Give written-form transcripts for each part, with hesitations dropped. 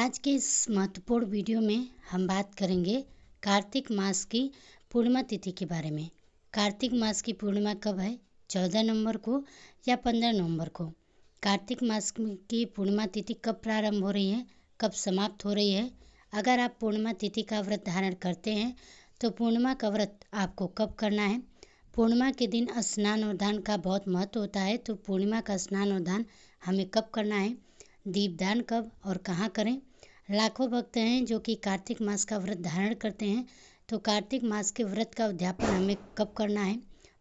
आज के इस महत्वपूर्ण वीडियो में हम बात करेंगे कार्तिक मास की पूर्णिमा तिथि के बारे में। कार्तिक मास की पूर्णिमा कब है? 14 नवंबर को या 15 नवंबर को? कार्तिक मास की पूर्णिमा तिथि कब प्रारंभ हो रही है, कब समाप्त हो रही है? अगर आप पूर्णिमा तिथि का व्रत धारण करते हैं तो पूर्णिमा का व्रत आपको कब करना है? पूर्णिमा के दिन स्नान और दान का बहुत महत्व होता है, तो पूर्णिमा का स्नान और दान हमें कब करना है? दीपदान कब और कहाँ करें? लाखों भक्त हैं जो कि कार्तिक मास का व्रत धारण करते हैं, तो कार्तिक मास के व्रत का उद्यापन हमें कब करना है?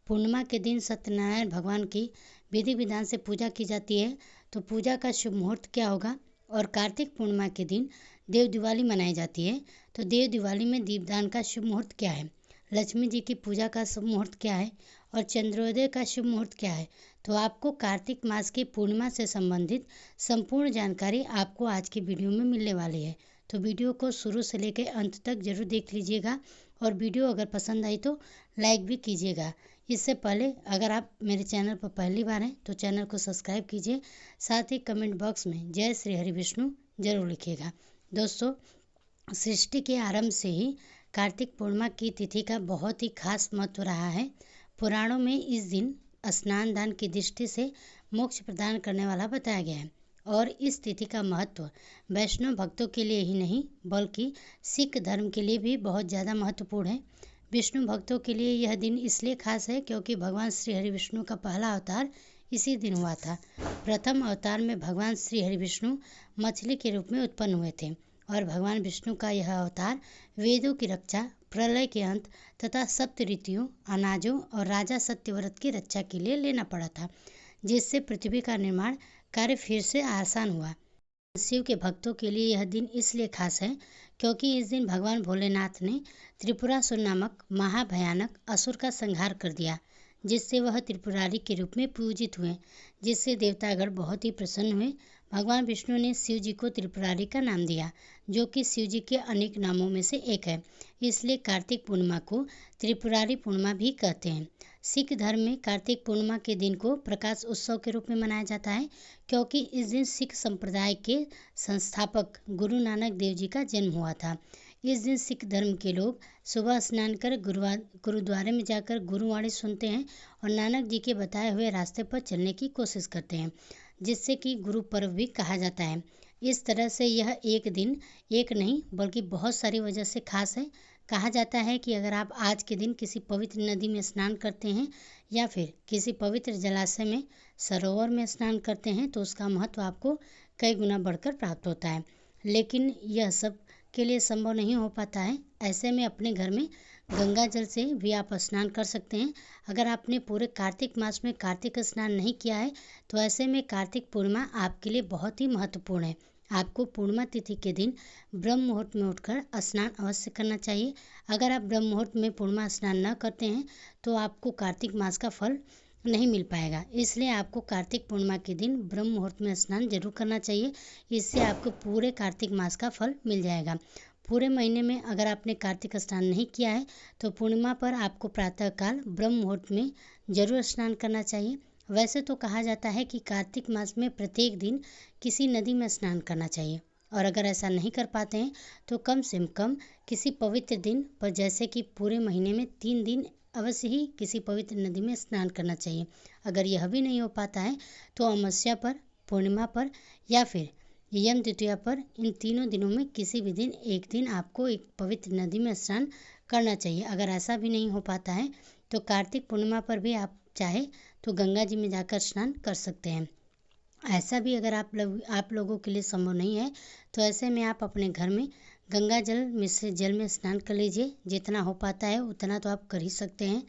पूर्णिमा के दिन सत्यनारायण भगवान की विधि विधान से पूजा की जाती है, तो पूजा का शुभ मुहूर्त क्या होगा? और कार्तिक पूर्णिमा के दिन देव दिवाली मनाई जाती है, तो देव दिवाली में दीपदान का शुभ मुहूर्त क्या है? लक्ष्मी जी की पूजा का शुभ मुहूर्त क्या है? और चंद्रोदय का शुभ मुहूर्त क्या है? तो आपको कार्तिक मास की पूर्णिमा से संबंधित संपूर्ण जानकारी आपको आज की वीडियो में मिलने वाली है। तो वीडियो को शुरू से लेकर अंत तक जरूर देख लीजिएगा, और वीडियो अगर पसंद आई तो लाइक भी कीजिएगा। इससे पहले अगर आप मेरे चैनल पर पहली बार हैं तो चैनल को सब्सक्राइब कीजिए, साथ ही कमेंट बॉक्स में जय श्री हरि विष्णु जरूर लिखिएगा। दोस्तों, सृष्टि के आरंभ से ही कार्तिक पूर्णिमा की तिथि का बहुत ही खास महत्व रहा है। पुराणों में इस दिन स्नान दान की दृष्टि से मोक्ष प्रदान करने वाला बताया गया है, और इस तिथि का महत्व वैष्णव भक्तों के लिए ही नहीं बल्कि सिख धर्म के लिए भी बहुत ज़्यादा महत्वपूर्ण है। विष्णु भक्तों के लिए यह दिन इसलिए खास है क्योंकि भगवान श्री हरि विष्णु का पहला अवतार इसी दिन हुआ था। प्रथम अवतार में भगवान श्री हरि विष्णु मछली के रूप में उत्पन्न हुए थे, और भगवान विष्णु का यह अवतार वेदों की रक्षा, प्रलय के अंत तथा सप्त ऋतुओं, अनाजों और राजा सत्यव्रत की रक्षा के लिए लेना पड़ा था, जिससे पृथ्वी का निर्माण कार्य फिर से आसान हुआ। शिव के भक्तों के लिए यह दिन इसलिए खास है क्योंकि इस दिन भगवान भोलेनाथ ने त्रिपुरासुर नामक महाभयानक असुर का संहार कर दिया, जिससे वह त्रिपुरारी के रूप में पूजित हुए, जिससे देवतागण बहुत ही प्रसन्न हुए। भगवान विष्णु ने शिव जी को त्रिपुरारी का नाम दिया, जो कि शिव जी के अनेक नामों में से एक है। इसलिए कार्तिक पूर्णिमा को त्रिपुरारी पूर्णिमा भी कहते हैं। सिख धर्म में कार्तिक पूर्णिमा के दिन को प्रकाश उत्सव के रूप में मनाया जाता है, क्योंकि इस दिन सिख संप्रदाय के संस्थापक गुरु नानक देव जी का जन्म हुआ था। इस दिन सिख धर्म के लोग सुबह स्नान कर गुरुद्वारे में जाकर गुरुवाणी सुनते हैं और नानक जी के बताए हुए रास्ते पर चलने की कोशिश करते हैं, जिससे कि गुरु पर्व भी कहा जाता है। इस तरह से यह एक दिन एक नहीं बल्कि बहुत सारी वजह से खास है। कहा जाता है कि अगर आप आज के दिन किसी पवित्र नदी में स्नान करते हैं या फिर किसी पवित्र जलाशय में, सरोवर में स्नान करते हैं तो उसका महत्व आपको कई गुना बढ़कर प्राप्त होता है। लेकिन यह सब के लिए संभव नहीं हो पाता है। ऐसे में अपने घर में गंगा जल से भी आप स्नान कर सकते हैं। अगर आपने पूरे कार्तिक मास में कार्तिक स्नान नहीं किया है तो ऐसे में कार्तिक पूर्णिमा आपके लिए बहुत ही महत्वपूर्ण है। आपको पूर्णिमा तिथि के दिन ब्रह्म मुहूर्त में उठकर स्नान अवश्य करना चाहिए। अगर आप ब्रह्म मुहूर्त में पूर्णिमा स्नान न करते हैं तो आपको कार्तिक मास का फल नहीं मिल पाएगा। इसलिए आपको कार्तिक पूर्णिमा के दिन ब्रह्म मुहूर्त में स्नान जरूर करना चाहिए। इससे आपको पूरे कार्तिक मास का फल मिल जाएगा। पूरे महीने में अगर आपने कार्तिक स्नान नहीं किया है तो पूर्णिमा पर आपको प्रातःकाल ब्रह्म मुहूर्त में जरूर स्नान करना चाहिए। वैसे तो कहा जाता है कि कार्तिक मास में प्रत्येक दिन किसी नदी में स्नान करना चाहिए, और अगर ऐसा नहीं कर पाते हैं तो कम से कम किसी पवित्र दिन पर, जैसे कि पूरे महीने में 3 दिन अवश्य ही किसी पवित्र नदी में स्नान करना चाहिए। अगर यह भी नहीं हो पाता है तो अमावस्या पर, पूर्णिमा पर या फिर यम द्वितीया पर, इन तीनों दिनों में किसी भी दिन एक दिन आपको एक पवित्र नदी में स्नान करना चाहिए। अगर ऐसा भी नहीं हो पाता है तो कार्तिक पूर्णिमा पर भी आप चाहे तो गंगा जी में जाकर स्नान कर सकते हैं। ऐसा भी अगर आप लोगों के लिए संभव नहीं है तो ऐसे में आप अपने घर में गंगा जल मिश्रित जल में स्नान कर लीजिए। जितना हो पाता है उतना तो आप कर ही सकते हैं।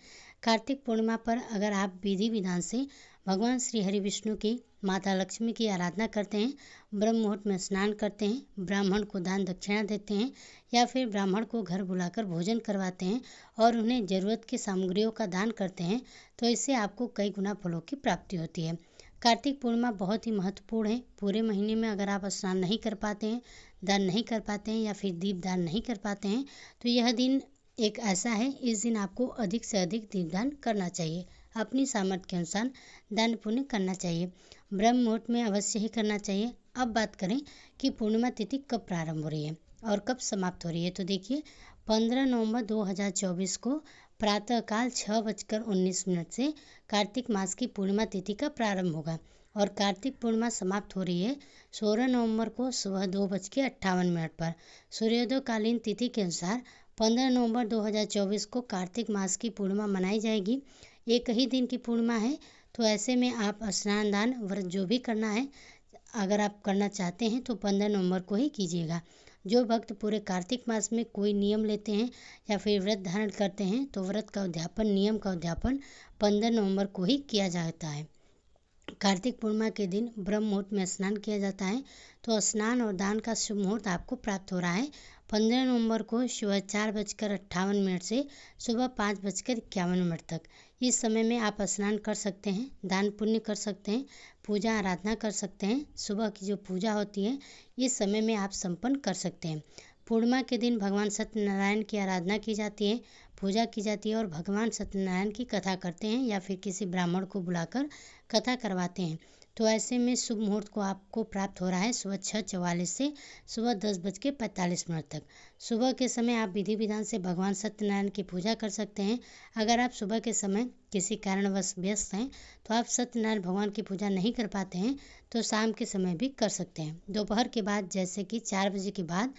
कार्तिक पूर्णिमा पर अगर आप विधि विधान से भगवान श्री हरि विष्णु की, माता लक्ष्मी की आराधना करते हैं, ब्रह्म मुहूर्त में स्नान करते हैं, ब्राह्मण को दान दक्षिणा देते हैं या फिर ब्राह्मण को घर बुलाकर भोजन करवाते हैं और उन्हें ज़रूरत की सामग्रियों का दान करते हैं, तो इससे आपको कई गुना फलों की प्राप्ति होती है। कार्तिक पूर्णिमा बहुत ही महत्वपूर्ण है। पूरे महीने में अगर आप स्नान नहीं कर पाते हैं, दान नहीं कर पाते हैं या फिर दीपदान नहीं कर पाते हैं तो यह दिन एक ऐसा है, इस दिन आपको अधिक से अधिक दीपदान करना चाहिए। अपनी सामर्थ्य के अनुसार दान पुण्य करना चाहिए। ब्रह्म मुहूर्त में अवश्य ही करना चाहिए। अब बात करें कि पूर्णिमा तिथि कब प्रारंभ हो रही है और कब समाप्त हो रही है, तो देखिए 15 नवंबर 2024 को प्रातःकाल 6:19 से कार्तिक मास की पूर्णिमा तिथि का प्रारंभ होगा और कार्तिक पूर्णिमा समाप्त हो रही है 16 नवंबर को सुबह 2:58 पर। सूर्योदय कालीन तिथि के अनुसार 15 नवंबर 2024 को कार्तिक मास की पूर्णिमा मनाई जाएगी। एक ही दिन की पूर्णिमा है, तो ऐसे में आप स्नान दान व्रत जो भी करना है, अगर आप करना चाहते हैं तो 15 नवंबर को ही कीजिएगा। जो भक्त पूरे कार्तिक मास में कोई नियम लेते हैं या फिर व्रत धारण करते हैं, तो व्रत का उद्यापन, नियम का उद्यापन 15 नवंबर को ही किया जाता है। कार्तिक पूर्णिमा के दिन ब्रह्म मुहूर्त में स्नान किया जाता है, तो स्नान और दान का शुभ मुहूर्त आपको प्राप्त हो रहा है 15 नवंबर को सुबह 4:58 से सुबह 5:51 तक। इस समय में आप स्नान कर सकते हैं, दान पुण्य कर सकते हैं, पूजा आराधना कर सकते हैं। सुबह की जो पूजा होती है इस समय में आप संपन्न कर सकते हैं। पूर्णिमा के दिन भगवान सत्यनारायण की आराधना की जाती है, पूजा की जाती है और भगवान सत्यनारायण की कथा करते हैं या फिर किसी ब्राह्मण को बुलाकर कथा करवाते हैं। तो ऐसे में शुभ मुहूर्त को आपको प्राप्त हो रहा है सुबह 6:44 से सुबह 10:45 तक। सुबह के समय आप विधि विधान से भगवान सत्यनारायण की पूजा कर सकते हैं। अगर आप सुबह के समय किसी कारणवश व्यस्त हैं तो आप सत्यनारायण भगवान की पूजा नहीं कर पाते हैं, तो शाम के समय भी कर सकते हैं। दोपहर के बाद जैसे कि 4 बजे के बाद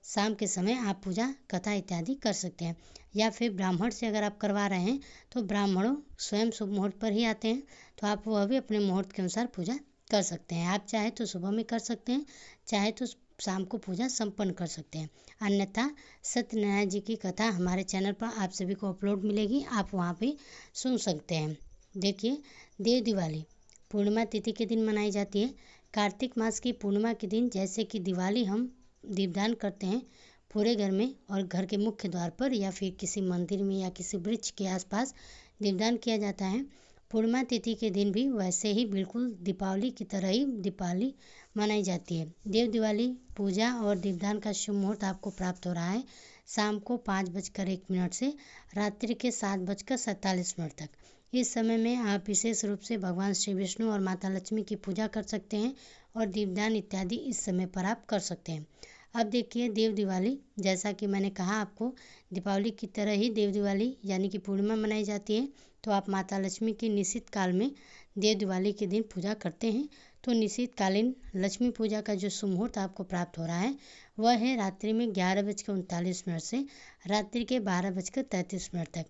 शाम के समय आप पूजा कथा इत्यादि कर सकते हैं। या फिर ब्राह्मण से अगर आप करवा रहे हैं तो ब्राह्मणों स्वयं शुभ मुहूर्त पर ही आते हैं, तो आप वह भी अपने मुहूर्त के अनुसार पूजा कर सकते हैं। आप चाहे तो सुबह में कर सकते हैं, चाहे तो शाम को पूजा संपन्न कर सकते हैं। अन्यथा सत्यनारायण जी की कथा हमारे चैनल पर आप सभी को अपलोड मिलेगी, आप वहाँ पे सुन सकते हैं। देखिए, देव दिवाली पूर्णिमा तिथि के दिन मनाई जाती है। कार्तिक मास की पूर्णिमा के दिन जैसे कि दिवाली हम दीपदान करते हैं पूरे घर में और घर के मुख्य द्वार पर या फिर किसी मंदिर में या किसी वृक्ष के आसपास दीपदान किया जाता है। पूर्णिमा तिथि के दिन भी वैसे ही बिल्कुल दीपावली की तरह ही दीपावली मनाई जाती है। देव दिवाली पूजा और दीपदान का शुभ मुहूर्त आपको प्राप्त हो रहा है शाम को 5:01 से रात्रि के 7:47 तक। इस समय में आप विशेष रूप से भगवान श्री विष्णु और माता लक्ष्मी की पूजा कर सकते हैं और दीपदान इत्यादि इस समय पर आप कर सकते हैं। अब देखिए, देव दिवाली जैसा कि मैंने कहा आपको, दीपावली की तरह ही देव दिवाली यानी कि पूर्णिमा मनाई जाती है। तो आप माता लक्ष्मी की निश्चित काल में देव दिवाली के दिन पूजा करते हैं, तो निश्चित कालीन लक्ष्मी पूजा का जो शुभ मुहूर्त आपको प्राप्त हो रहा है वह है रात्रि में 11:39 से रात्रि के 12:33 तक।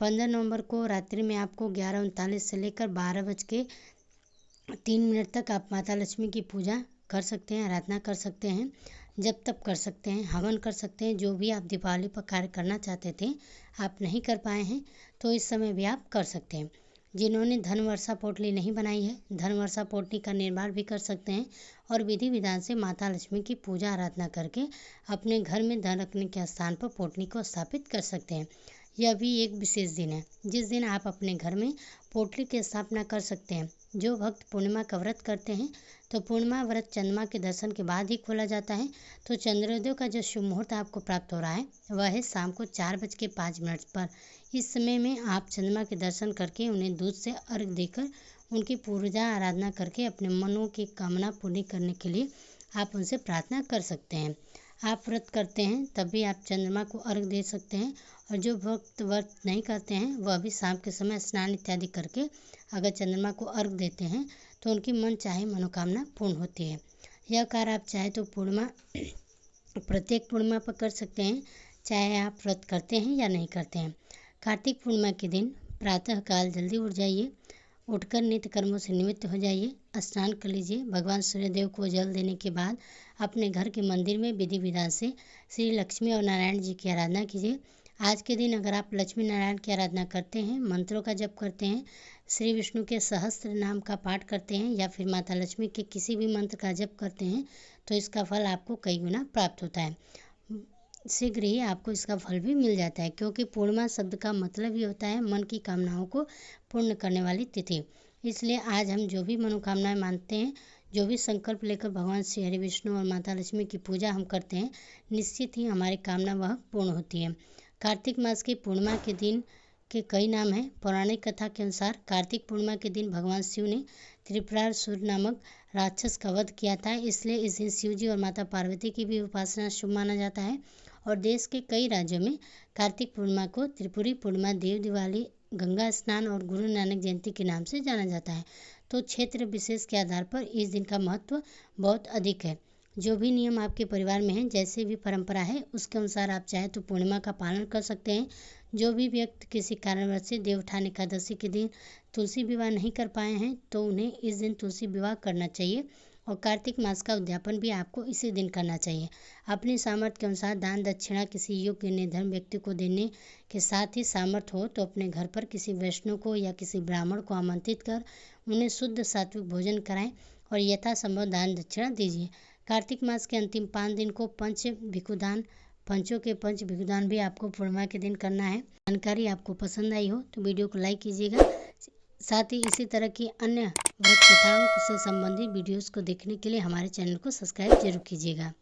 15 नवंबर को रात्रि में आपको 11:39 से लेकर 12:03 तक आप माता लक्ष्मी की पूजा कर सकते हैं, आराधना कर सकते हैं, जब तक कर सकते हैं, हवन कर सकते हैं। जो भी आप दीपावली पर कार्य करना चाहते थे आप नहीं कर पाए हैं तो इस समय भी आप कर सकते हैं। जिन्होंने धन वर्षा पोटली नहीं बनाई है, धन वर्षा पोटली का निर्माण भी कर सकते हैं और विधि विधान से माता लक्ष्मी की पूजा आराधना करके अपने घर में धन रखने के स्थान पर पोटली को स्थापित कर सकते हैं। यह भी एक विशेष दिन है जिस दिन आप अपने घर में पोटली की स्थापना कर सकते हैं। जो भक्त पूर्णिमा का व्रत करते हैं तो पूर्णिमा व्रत चंद्रमा के दर्शन के बाद ही खोला जाता है, तो चंद्रोदय का जो शुभ मुहूर्त आपको प्राप्त हो रहा है वह है शाम को 4:05 पर। इस समय में आप चंद्रमा के दर्शन करके उन्हें दूध से अर्घ देकर उनकी पूजा आराधना करके अपने मनों की कामना पूरी करने के लिए आप उनसे प्रार्थना कर सकते हैं। आप व्रत करते हैं तब भी आप चंद्रमा को अर्घ दे सकते हैं और जो भक्त व्रत नहीं करते हैं वह भी शाम के समय स्नान इत्यादि करके अगर चंद्रमा को अर्घ देते हैं तो उनकी मन चाहे मनोकामना पूर्ण होती है। यह कार्य आप चाहे तो पूर्णिमा प्रत्येक पूर्णिमा पर कर सकते हैं, चाहे आप व्रत करते हैं या नहीं करते हैं। कार्तिक पूर्णिमा के दिन प्रातःकाल जल्दी उठ जाइए, उठकर नित्य कर्मों से निवृत्त हो जाइए, स्नान कर लीजिए। भगवान सूर्यदेव को जल देने के बाद अपने घर के मंदिर में विधि विधान से श्री लक्ष्मी और नारायण जी की आराधना कीजिए। आज के दिन अगर आप लक्ष्मी नारायण की आराधना करते हैं, मंत्रों का जप करते हैं, श्री विष्णु के सहस्त्र नाम का पाठ करते हैं या फिर माता लक्ष्मी के किसी भी मंत्र का जप करते हैं तो इसका फल आपको कई गुना प्राप्त होता है। शीघ्र ही आपको इसका फल भी मिल जाता है, क्योंकि पूर्णिमा शब्द का मतलब ही होता है मन की कामनाओं को पूर्ण करने वाली तिथि। इसलिए आज हम जो भी मनोकामनाएं मानते हैं, जो भी संकल्प लेकर भगवान श्री हरि विष्णु और माता लक्ष्मी की पूजा हम करते हैं, निश्चित ही हमारी कामना वह पूर्ण होती है। कार्तिक मास की पूर्णिमा के दिन के कई नाम हैं। पौराणिक कथा के अनुसार कार्तिक पूर्णिमा के दिन भगवान शिव ने त्रिपुरासुर नामक राक्षस का वध किया था, इसलिए इस दिन शिव जी और माता पार्वती की भी उपासना शुभ माना जाता है। और देश के कई राज्यों में कार्तिक पूर्णिमा को त्रिपुरी पूर्णिमा, देव दिवाली, गंगा स्नान और गुरु नानक जयंती के नाम से जाना जाता है। तो क्षेत्र विशेष के आधार पर इस दिन का महत्व बहुत अधिक है। जो भी नियम आपके परिवार में हैं, जैसे भी परंपरा है, उसके अनुसार आप चाहे तो पूर्णिमा का पालन कर सकते हैं। जो भी व्यक्ति किसी कारणवश से देवउठान एकादशी के दिन तुलसी विवाह नहीं कर पाए हैं, तो उन्हें इस दिन तुलसी विवाह करना चाहिए। और कार्तिक मास का उद्यापन भी आपको इसी दिन करना चाहिए। अपनी सामर्थ्य के अनुसार दान दक्षिणा किसी योग्य निर्धन व्यक्ति को देने के साथ ही सामर्थ्य हो तो अपने घर पर किसी वैष्णव को या किसी ब्राह्मण को आमंत्रित कर उन्हें शुद्ध सात्विक भोजन कराएं और यथासंभव दान दक्षिणा दीजिए। कार्तिक मास के अंतिम 5 दिन को पंचों के पंच भिक्षुदान भी आपको पूर्णिमा के दिन करना है। जानकारी आपको पसंद आई हो तो वीडियो को लाइक कीजिएगा। साथ ही इसी तरह की अन्य व्रत कथाओं से संबंधित वीडियोस को देखने के लिए हमारे चैनल को सब्सक्राइब जरूर कीजिएगा।